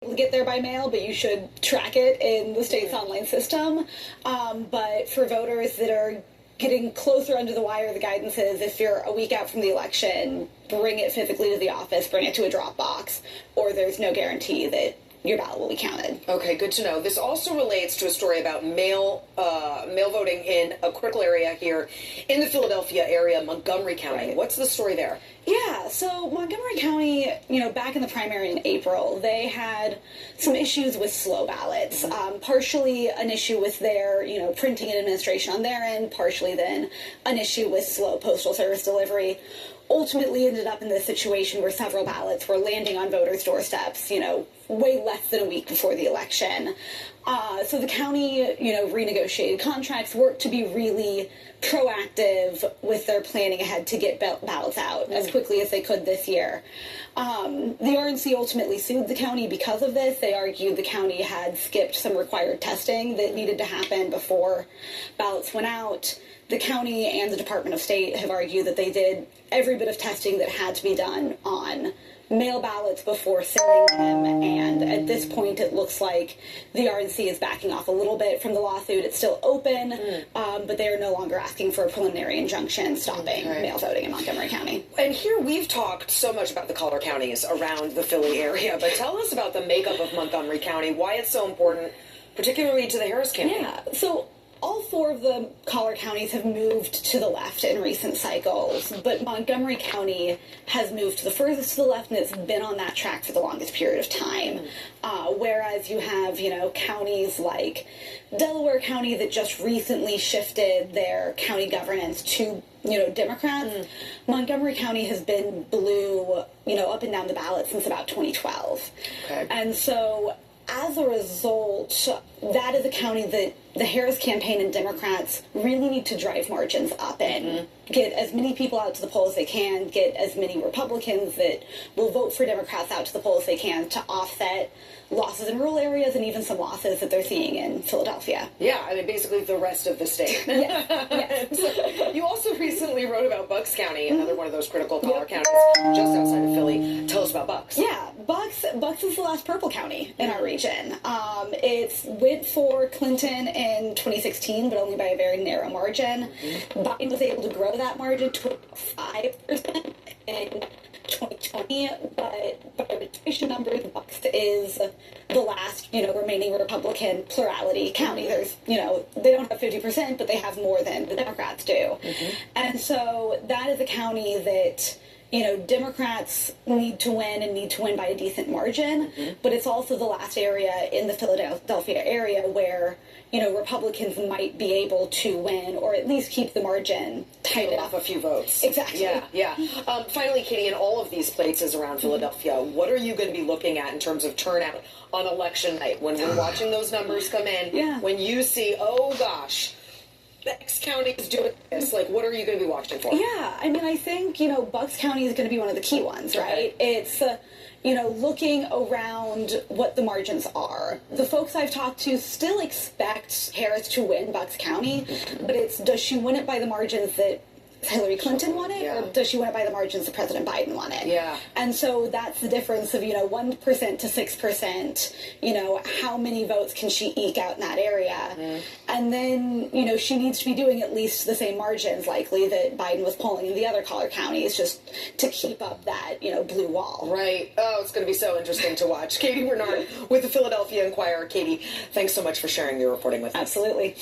To get there by mail, but you should track it in the state's online system. But for voters that are getting closer under the wire, the guidance is if you're a week out from the election, bring it physically to the office, bring it to a drop box, or there's no guarantee that your ballot will be counted. Okay, good to know. This also relates to a story about mail voting in a critical area here in the Philadelphia area, Montgomery County. Right. What's the story there? Yeah, so Montgomery County, back in the primary in April, they had some issues with slow ballots. Partially an issue with their, printing and administration on their end, partially then an issue with slow postal service delivery. Ultimately ended up in this situation where several ballots were landing on voters' doorsteps, way less than a week before the election. So the county, renegotiated contracts, worked to be really proactive with their planning ahead to get ballots out as quickly as they could this year. The RNC ultimately sued the county because of this. They argued the county had skipped some required testing that needed to happen before ballots went out. The county and the Department of State have argued that they did every bit of testing that had to be done on mail ballots before sending them, and at this point it looks like the RNC is backing off a little bit from the lawsuit. It's still open, but they are no longer asking for a preliminary injunction stopping mail voting in Montgomery County. And here we've talked so much about the collar counties around the Philly area, but tell us about the makeup of Montgomery County, why it's so important, particularly to the Harris campaign. Yeah, so all four of the collar counties have moved to the left in recent cycles, but Montgomery County has moved to the furthest to the left, and it's been on that track for the longest period of time. Whereas you have, counties like Delaware County that just recently shifted their county governance to, Democrats. Montgomery County has been blue, up and down the ballot since about 2012. Okay. And so as a result, that is a county that the Harris campaign and Democrats really need to drive margins up in. Get as many people out to the polls as they can, get as many Republicans that will vote for Democrats out to the polls as they can to offset losses in rural areas and even some losses that they're seeing in Philadelphia. Yeah, basically the rest of the state. Yes. You also recently wrote about Bucks County, another one of those critical collar counties just outside of Philly. Tell us about Bucks. Yeah, Bucks is the last purple county in our region. It went for Clinton in 2016, but only by a very narrow margin. Biden was able to grow that margin to 5% in 2020, but by registration numbers, Bucks is the last, remaining Republican plurality county. There's, they don't have 50%, but they have more than the Democrats do. And so that is a county that, Democrats need to win and need to win by a decent margin, but it's also the last area in the Philadelphia area where, Republicans might be able to win or at least keep the margin tight enough. Off a few votes. Exactly. Yeah. Finally, Katie, in all of these places around Philadelphia, what are you going to be looking at in terms of turnout on election night when we're watching those numbers come in? Yeah. When you see, oh gosh, X County is doing this, what are you going to be watching for? Yeah, I think, Bucks County is going to be one of the key ones, right? It's, looking around what the margins are. The folks I've talked to still expect Harris to win Bucks County, but it's, does she win it by the margins that Hillary Clinton won it, or does she win it by the margins that President Biden won it? Yeah. And so that's the difference of, 1% to 6%, how many votes can she eke out in that area? And then, she needs to be doing at least the same margins, likely, that Biden was polling in the other collar counties, just to keep up that, blue wall. Right. Oh, it's going to be so interesting to watch. Katie Bernard with the Philadelphia Inquirer. Katie, thanks so much for sharing your reporting with us. Absolutely.